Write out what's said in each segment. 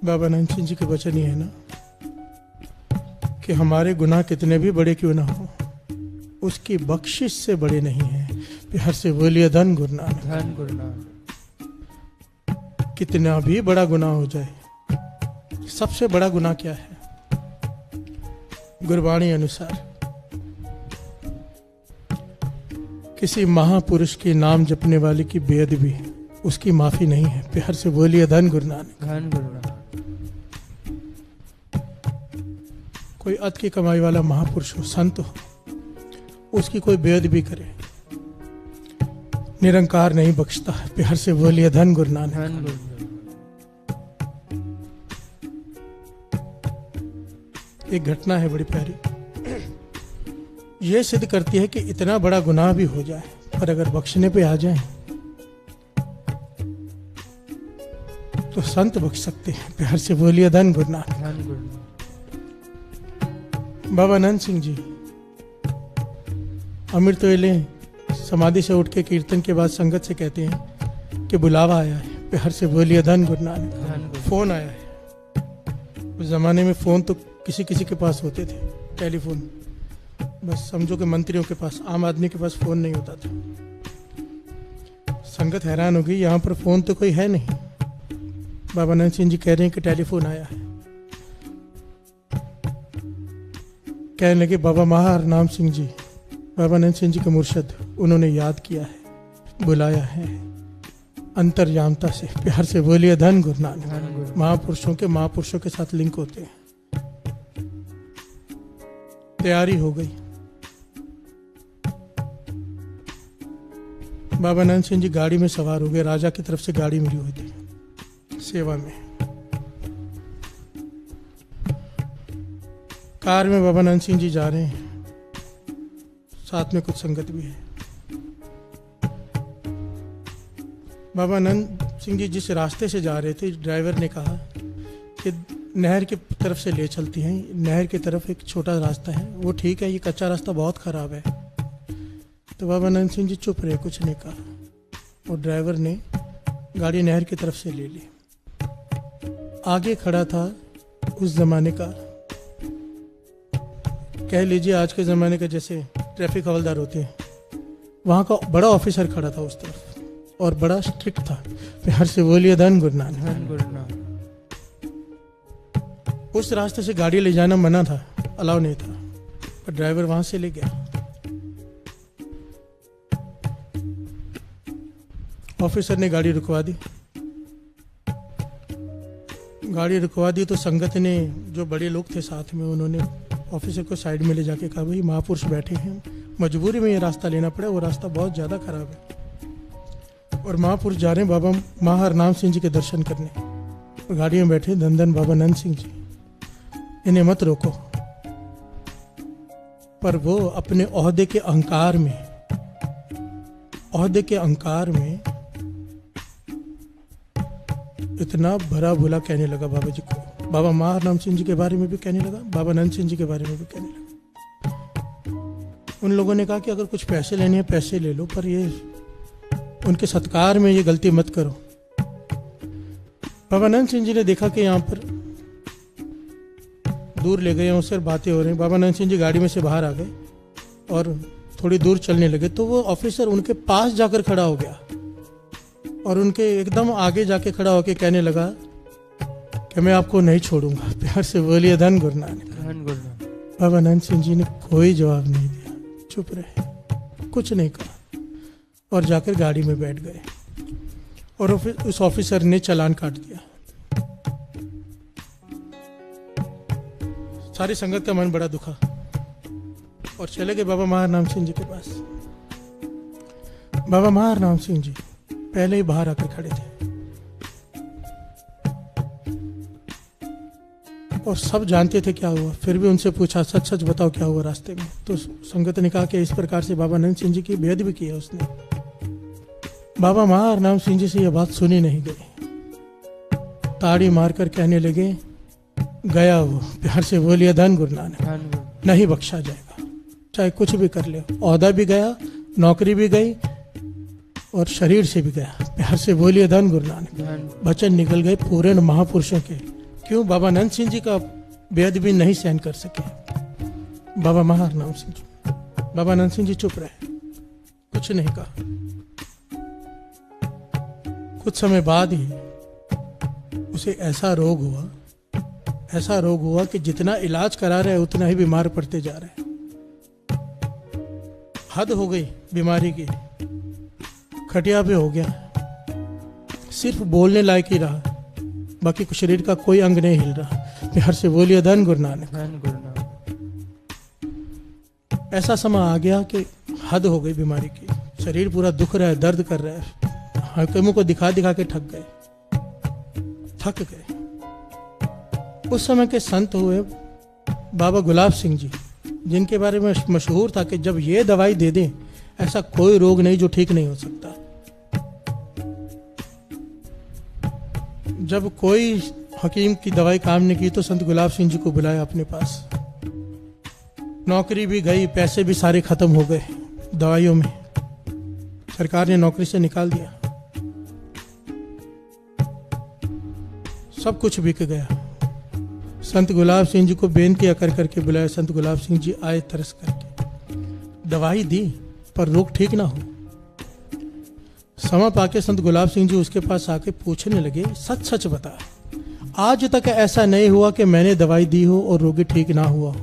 बाबा नानक सिंह जी के वचन ही है ना कि हमारे गुनाह कितने भी बड़े क्यों ना हो, उसकी बख्शिश से बड़े नहीं हैं। प्यार से बोलिए धन गुरु नानक। धन गुरु नानक। कितना भी बड़ा गुनाह हो जाए, सबसे बड़ा गुनाह क्या है? गुरबाणी अनुसार किसी महापुरुष के नाम जपने वाले की बेअदबी, उसकी माफी नहीं है। प्यार से बोलिए धन गुरु नानक। धन गुरु नानक। कोई अत की कमाई वाला महापुरुष हो, संत हो, उसकी कोई बेअदबी करे, निरंकार नहीं बख्शता है। प्यार से बोलिए धन गुरु नानक। धन गुरु नानक। एक घटना है बड़ी प्यारी, यह सिद्ध करती है कि इतना बड़ा गुनाह भी हो जाए पर अगर बख्शने पे आ जाए तो संत बख्श सकते हैं। प्यार से बोलिए धन गुरु नानक। धन गुरु नानक। बाबा नंद सिंह जी अमृतवेले समाधि से उठ के कीर्तन के बाद संगत से कहते हैं कि बुलावा आया है। प्यार से बोलिए धन गुरु नानक। धन गुरु। फोन आया है। उस जमाने में फोन तो किसी किसी के पास होते थे, टेलीफोन, बस समझो कि मंत्रियों के पास, आम आदमी के पास फोन नहीं होता था। संगत हैरान हो गई, यहाँ पर फोन तो कोई है नहीं। बाबा नंद सिंह जी कह रहे हैं कि टेलीफोन आया है। कहने लगे बाबा महाहरनाम सिंह जी, बाबा नंद सिंह जी के मुर्शद, उन्होंने याद किया है, बुलाया है अंतर्यामता से। प्यार से बोलिए धन गुरु नानक। धन गुरु। महापुरुषों के महापुरुषों के साथ लिंक होते हैं। तैयारी हो गई। बाबा नंद सिंह जी गाड़ी में सवार हो गए। राजा की तरफ से गाड़ी मिली हुई थी सेवा में। कार में बाबा नंद सिंह जी जा रहे हैं, साथ में कुछ संगत भी है। बाबा नंद सिंह जी जिस रास्ते से जा रहे थे, ड्राइवर ने कहा कि नहर की तरफ से ले चलती हैं। नहर की तरफ एक छोटा रास्ता है, वो ठीक है, ये कच्चा रास्ता बहुत खराब है। तो बाबा नंद सिंह जी चुप रहे, कुछ नहीं कहा, और ड्राइवर ने गाड़ी नहर की तरफ से ले ली। आगे खड़ा था उस जमाने का, कह लीजिए आज के ज़माने का जैसे ट्रैफिक हवलदार होते हैं, वहाँ का बड़ा ऑफिसर खड़ा था उस तरफ, और बड़ा स्ट्रिक्ट था। प्यार से बोलिए धन गुरु नानक। धन गुरु नानक। उस रास्ते से गाड़ी ले जाना मना था, अलाउ नहीं था, पर ड्राइवर वहाँ से ले गया। ऑफिसर ने गाड़ी रुकवा दी। गाड़ी रुकवा दी तो संगत ने, जो बड़े लोग थे साथ में, उन्होंने ऑफिसर को साइड में ले जाके कहा, भाई महापुरुष बैठे हैं, मजबूरी में ये रास्ता लेना पड़ा, वो रास्ता बहुत ज़्यादा खराब है, और महापुरुष जा रहे हैं बाबा महाहरनाम सिंह जी के दर्शन करने। और गाड़ी में बैठे धन धन बाबा नंद सिंह जी, इन्हें मत रोको। पर वो अपने ओहदे के अहंकार में इतना भरा भुला कहने लगा बाबा जी को। बाबा महाहरनाम सिंह जी के बारे में भी कहने लगा, बाबा नंद सिंह जी के बारे में भी कहने लगा। उन लोगों ने कहा कि अगर कुछ पैसे लेने हैं पैसे ले लो, पर ये उनके सत्कार में ये गलती मत करो। बाबा नंद सिंह जी ने देखा कि यहाँ पर दूर ले गए, उससे बातें हो रही। बाबा नंद सिंह जी गाड़ी में से बाहर आ गए और थोड़ी दूर चलने लगे, तो वो ऑफिसर उनके पास जाकर खड़ा हो गया और उनके एकदम आगे जाके खड़ा होकर कहने लगा कि मैं आपको नहीं छोड़ूंगा। प्यार से बोलिए धन गुरु नानक। धन गुरु नानक। बाबा नंद सिंह जी ने कोई जवाब नहीं दिया, चुप रहे, कुछ नहीं कहा, और जाकर गाड़ी में बैठ गए। और उस ऑफिसर ने चालान काट दिया। सारी संगत का मन बड़ा दुखा, और चले गए बाबा महाहरनाम सिंह जी के पास। बाबा महाहरनाम सिंह जी पहले ही बाहर आकर खड़े थे, और सब जानते थे क्या हुआ, फिर भी उनसे पूछा सच सच बताओ क्या हुआ रास्ते में। तो संगत ने कहा कि इस प्रकार से बाबा नंद सिंह जी की बेअदबी की है उसने। बाबा महाहरनाम सिंह जी से यह बात सुनी नहीं गई, ताड़ी मारकर कहने लगे गया वो। प्यार से बोलिए धन गुरु नानक। धन गुरु। नहीं बख्शा जाएगा, चाहे कुछ भी कर ले। ओहदा भी गया, नौकरी भी गई, और शरीर से भी गया। प्यार से बोलिए धन गुरु नानक। धन। वचन निकल गए पूर्ण महापुरुषों के, क्यों बाबा नंद सिंह जी का बेअदबी नहीं सहन कर सके। बाबा महाराम सिंह जी, बाबा नंद सिंह जी चुप रहे, कुछ नहीं कहा। कुछ समय बाद ही उसे ऐसा रोग हुआ कि जितना इलाज करा रहे उतना ही बीमार पड़ते जा रहे। हद हो गई बीमारी की, खटिया पे हो गया, सिर्फ बोलने लायक ही रहा, बाकी कुछ शरीर का कोई अंग नहीं हिल रहा। बिहार से बोलिए धन गुरु नानक। धन गुरु नानक। ऐसा समय आ गया कि हद हो गई बीमारी की, शरीर पूरा दुख रहा है, दर्द कर रहा है, हाकिमों को दिखा दिखा के थक गए। उस समय के संत हुए बाबा गुलाब सिंह जी, जिनके बारे में मशहूर था कि जब ये दवाई दे दें ऐसा कोई रोग नहीं जो ठीक नहीं हो सकता। जब कोई हकीम की दवाई काम नहीं की तो संत गुलाब सिंह जी को बुलाया अपने पास। नौकरी भी गई, पैसे भी सारे खत्म हो गए दवाइयों में, सरकार ने नौकरी से निकाल दिया, सब कुछ बिक गया। संत गुलाब सिंह जी को बेनती कर करके बुलाया। संत गुलाब सिंह जी आए तरस करके, दवाई दी पर रोग ठीक ना हो। समय पाके संत गुलाब सिंह जी उसके पास आके पूछने लगे, सच सच बता, आज तक ऐसा नहीं हुआ कि मैंने दवाई दी हो और रोगी ठीक ना हुआ हो।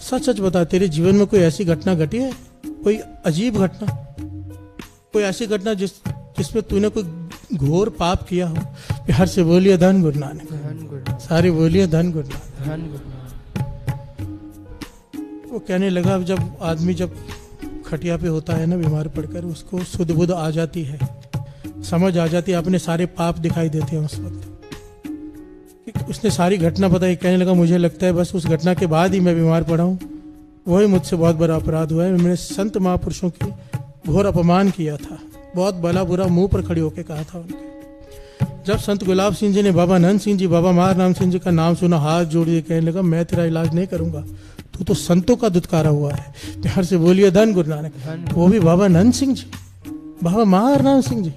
सच सच बता, तेरे जीवन में कोई ऐसी घटना घटी है, कोई अजीब घटना, कोई ऐसी घटना जिसमें तूने कोई घोर पाप किया हो। बिहार से बोलिए धन गुरु नानक। सारे बोलिए धन गुरु नानक। वो कहने लगा, जब आदमी जब खटिया पे होता है ना बीमार पड़कर, उसको सुध बुध आ जाती है, समझ आ जाती है, अपने सारे पाप दिखाई देते हैं उस वक्त। उसने सारी घटना बताई। कहने लगा, मुझे लगता है बस उस घटना के बाद ही मैं बीमार पड़ा हूँ, वही मुझसे बहुत बड़ा अपराध हुआ है। मैंने संत महापुरुषों की घोर अपमान किया था, बहुत भला बुरा मुंह पर खड़ी होकर कहा था उनके। जब संत गुलाब सिंह जी ने बाबा नंद सिंह जी, बाबा महाराम सिंह जी का नाम सुना, हाथ जोड़ दिए, कहने लगा, मैं तेरा इलाज नहीं करूंगा, तू तो संतों का दुत्कारा हुआ है। बिहार से बोलिए धन गुरु नानक। वो भी बाबा नंद सिंह जी, बाबा महाराम सिंह जी,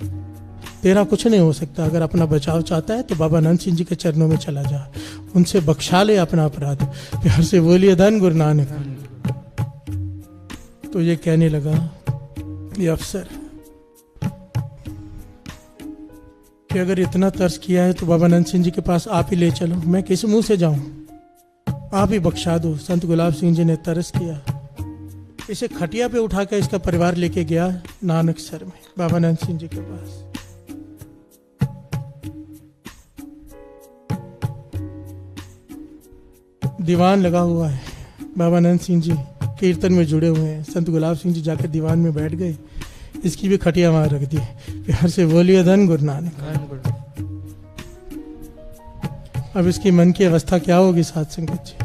तेरा कुछ नहीं हो सकता। अगर अपना बचाव चाहता है तो बाबा नंद सिंह जी के चरणों में चला जा, उनसे बख्शा ले अपना अपराध। बिहार से बोलिए धन गुरु नानक। तो ये कहने लगा, ये अफसर कि अगर इतना तरस किया है तो बाबा नंद सिंह जी के पास आप ही ले चलो, मैं किस मुंह से जाऊं, आप ही बख्शा दो। संत गुलाब सिंह जी ने तरस किया, इसे खटिया पे उठा कर इसका परिवार लेके गया नानक सर में, बाबा नंद सिंह जी के पास। दीवान लगा हुआ है, बाबा नंद सिंह जी कीर्तन में जुड़े हुए हैं। संत गुलाब सिंह जी जाकर दीवान में बैठ गए, इसकी भी खटिया वहां रख दी। बिहार से बोलिए धन गुरु नानक। अब इसकी मन की अवस्था क्या होगी साध संगत जी।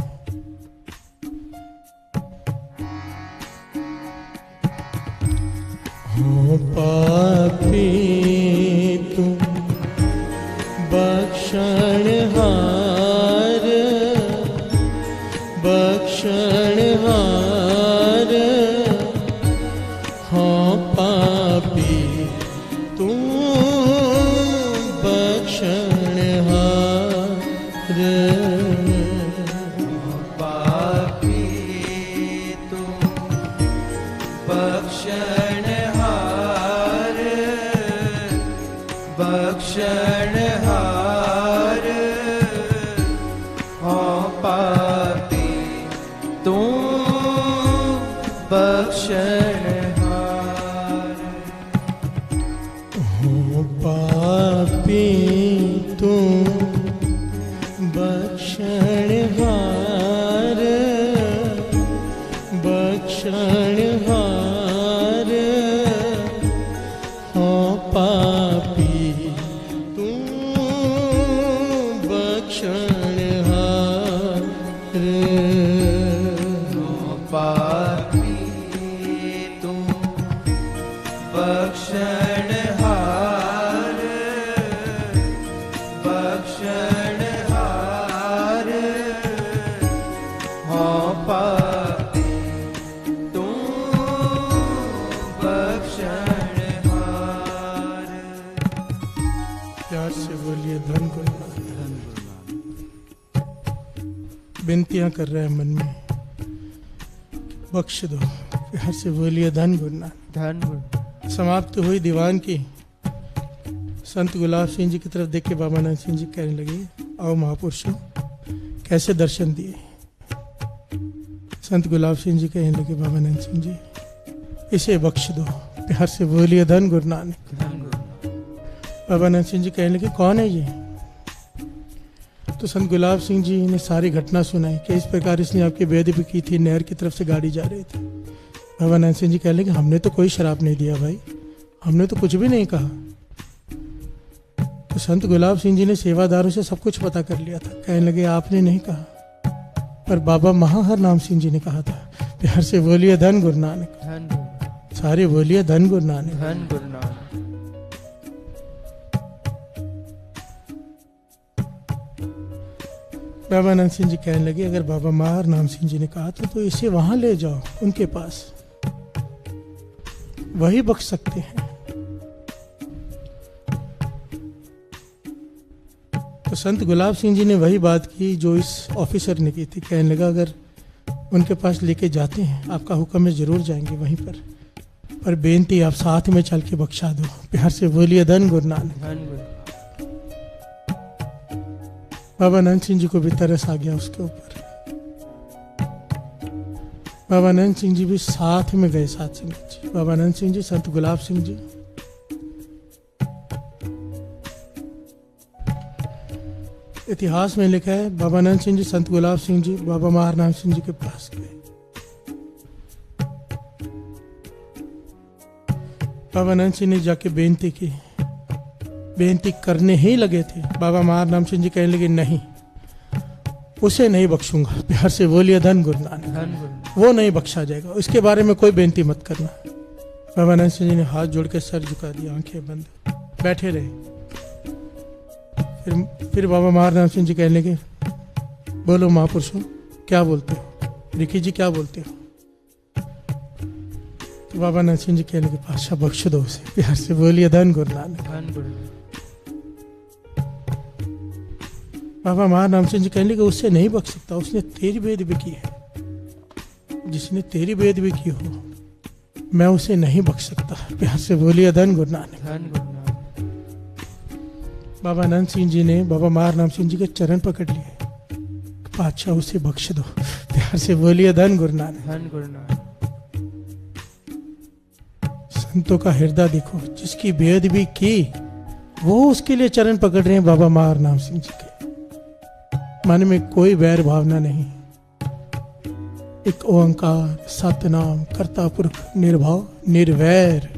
हो पापी तुम बख्शणहार, बख्शणहार, हो पापी तुम बख्शणहार, पापी तुम बख्शणहार, बख्शणहार, हो पापी तुम बख्शणहार, हो पापी तुम बख्शणहार, बख्शणहार, हो पापी तुम बख्शणहार, पापी तुम बख्शणहार, बख्शणहार, हो पापी तुम बख्शणहार। प्यार से बोलिए धन गुरु नानक। बेनतियां कर रहे हैं मन में, बख्श दो। प्यार से बोलिए धन गुरु नानक। धन गुरु। समाप्त हुई दीवान की। संत गुलाब सिंह जी की तरफ देख के बाबा नानक सिंह जी कहने लगे, आओ महापुरुषों, कैसे दर्शन दिए। संत गुलाब सिंह जी कहने लगे, बाबा नानक सिंह जी इसे बख्श दो। प्यार से बोलिए धन गुरु नानक। धन गुरु। बाबा नानक सिंह जी कहने लगे, कौन है ये। तो संत गुलाब सिंह जी ने सारी घटना सुनाई कि इस प्रकार इसने आपकी बेअदबी भी की थी, नहर की तरफ से गाड़ी जा रही थी। बाबा नानक सिंह जी कहने लगे, हमने तो कोई शराब नहीं दिया भाई, हमने तो कुछ भी नहीं कहा। तो संत गुलाब सिंह जी ने सेवादारों से सब कुछ पता कर लिया था। कहने लगे, आपने नहीं कहा, पर बाबा महाहर नाम सिंह जी ने कहा था। प्यार से बोलिए धन गुरु नानक। धन गुरु। सारे बोलिए धन गुरु नानक। धन गुरु नानक। बाबा नानक सिंह जी कहने लगे, अगर बाबा महार नाम सिंह जी ने कहा था तो इसे वहां ले जाओ उनके पास, वही बख्श सकते हैं। तो संत गुलाब सिंह जी ने वही बात की जो इस ऑफिसर ने की थी। कहने लगा, अगर उनके पास लेके जाते हैं, आपका हुक्म में जरूर जाएंगे वहीं पर बेनती आप साथ में चल के बख्शा दो। प्यार से बोलिए धन गुरु नानक। धन गुरु। बाबा नानक सिंह जी को भी तरस आ गया उसके ऊपर। बाबा नानक सिंह जी भी साथ में गए, साथ संगत जी। बाबा नानक सिंह जी, संत गुलाब सिंह जी। इतिहास में लिखा है, बाबा नानक सिंह जी, संत गुलाब सिंह जी बाबा महार नाम सिंह जी के पास गए। बाबा नानक सिंह ने जाके बेनती की, बेनती करने ही लगे थे। बाबा महार नाम सिंह जी कहने लगे, नहीं, उसे नहीं बख्शूंगा। प्यार से बोलिए धन गुरु नानक। धन गुरु। वो नहीं बख्शा जाएगा, इसके बारे में कोई बेनती मत करना। बाबा नानक सिंह जी ने हाथ जोड़ के सर झुका दिया, आंखें बंद, बैठे रहे। फिर बाबा महार नाम सिंह जी कहने लगे, बोलो महापुरुषों, क्या बोलते हो, रिखी जी क्या बोलते हो। तो बाबा नानक सिंह जी कहने लगे, पातशाह बख्श दो उसे। प्यार से बोलिए धन गुरु नानक। धन गुरु। बाबा महार नाम सिंह जी कहने लगे, उससे नहीं बख्श सकता, उसने तेरी बेअदबी की है। जिसने तेरी बेअदबी की हो, मैं उसे नहीं बख्श सकता। प्यार से बोलिए धन गुरु नानक। धन गुरु नानक। बाबा अनंत सिंह जी ने बाबा महार नाम सिंह जी के चरण पकड़ लिए, पातशाह उसे बख्श दो। प्यार से बोलिए धन गुरु नानक। धन गुरु नानक। संतों का हृदय देखो, जिसकी बेअदबी की वो उसके लिए चरण पकड़ रहे हैं बाबा महार नाम सिंह जी के। मन में कोई वैर भावना नहीं, एक ओंकार सतनाम कर्ता पुरख निर्भाव निर्वैर,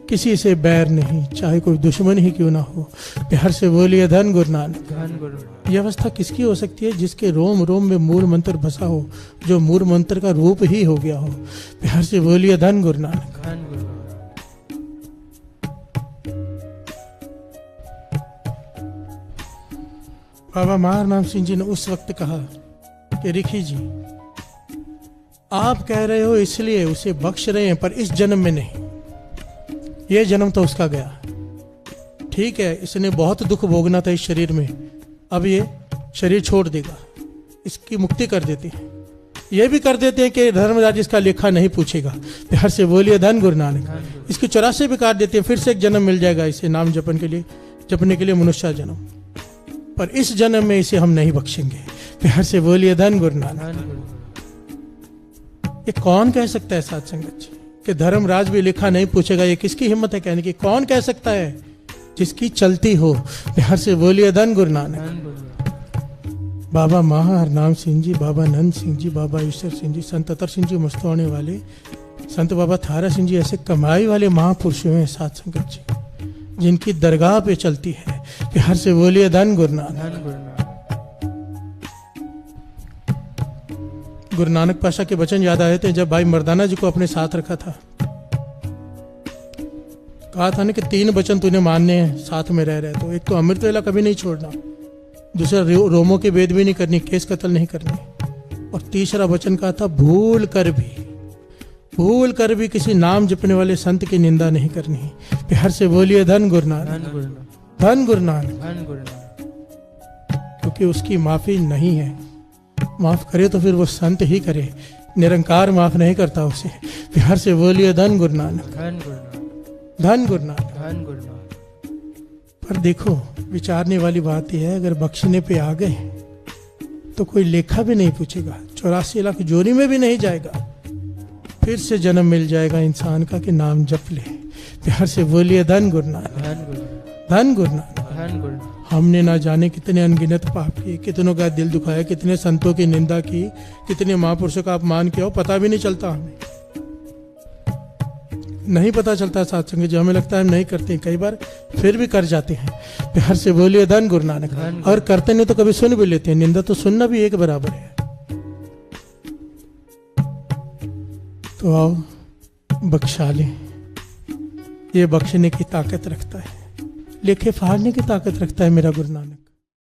किसी से बैर नहीं, चाहे कोई दुश्मन ही क्यों ना हो। प्यार से बोलिए धन गुरु नानक। धन गुरु नानक। यह अवस्था किसकी हो सकती है? जिसके रोम रोम में मूल मंत्र बसा हो, जो मूल मंत्र का रूप ही हो गया हो। प्यार से बोलिए धन गुरु नानक। धन गुरु नानक। बाबा महार नाम सिंह जी ने उस वक्त कहा कि रिखी जी, आप कह रहे हो इसलिए उसे बख्श रहे हैं, पर इस जन्म में नहीं, ये जन्म तो उसका गया। ठीक है, इसने बहुत दुख भोगना था इस शरीर में, अब ये शरीर छोड़ देगा, इसकी मुक्ति कर देते हैं। ये भी कर देते हैं कि धर्मराज इसका लेखा नहीं पूछेगा। प्यार से बोलिए धन गुरु नानक। इसकी 84 भी काट देते हैं, फिर से एक जन्म मिल जाएगा इसे नाम जपने के लिए मनुष्य जन्म, पर इस जन्म में इसे हम नहीं बख्शेंगे। प्यार से बोलिए धन गुरु नानक। धन गुरु। ये कौन कह सकता है साथ संगत जी कि धर्मराज भी लेखा नहीं पूछेगा? ये किसकी हिम्मत है कहने की? कौन कह सकता है? जिसकी चलती हो। प्यार से बोलिए धन गुरु नानक। धन गुरु नानक। बाबा महार नाम सिंह जी, बाबा नंद सिंह जी, बाबा ईश्वर सिंह जी, संत अतर सिंह जी मस्तवाने वाले, संत बाबा थारा सिंह जी, ऐसे कमाई वाले महापुरुषों हैं साथ संगत जी, जिनकी दरगाह पे चलती है। प्यार से बोलिए धन गुरु नानक। धन गुरु नानक। गुरु नानक पाशा के वचन याद आए थे जब भाई मर्दाना जी को अपने साथ रखा था। कहा था ना कि 3 वचन तूने मानने हैं साथ में रह रहे तो। एक तो अमृत वेला कभी नहीं छोड़ना, दूसरा रोमों की बेद भी नहीं करनी, केस कत्ल नहीं करनी, और तीसरा वचन कहा था भूल कर भी किसी नाम जपने वाले संत की निंदा नहीं करनी। प्यार से बोलिए धन गुरु नानक। धन गुरु नानक। धन गुरु नानक। धन गुरु नानक। क्योंकि उसकी माफी नहीं है। माफ करे तो फिर वो संत ही करे, निरंकार माफ नहीं करता उसे। प्यार से बोलिए धन गुरु नानक, धन गुरु नानक, धन गुरु नानक। धन गुरु नानक। पर देखो विचारने वाली बात यह है, अगर बख्शने पे आ गए तो कोई लेखा भी नहीं पूछेगा, 84 लाख जोरी में भी नहीं जाएगा, फिर से जन्म मिल जाएगा इंसान का कि नाम जप ले। प्यार से बोलिए धन गुरु नानक, धन गुरु नानक, धन गुरु नानक। धन गुरु नानक। हमने ना जाने कितने अनगिनत पाप किए, कितनों का दिल दुखाया, कितने संतों की निंदा की, कितने महापुरुषों का अपमान किया, वो पता भी नहीं चलता हमें, नहीं पता चलता सत्संग जो हमें लगता है हम नहीं करते, कई बार फिर भी कर जाते हैं। प्यार से बोलिए धन गुरु नानक। और करते नहीं तो कभी सुन भी लेते हैं, निंदा तो सुनना भी एक बराबर है। तो आओ बख्शा ले, ये बख्शने की ताकत रखता है, लेखे फाड़ने की ताकत रखता है मेरा गुरु नानक।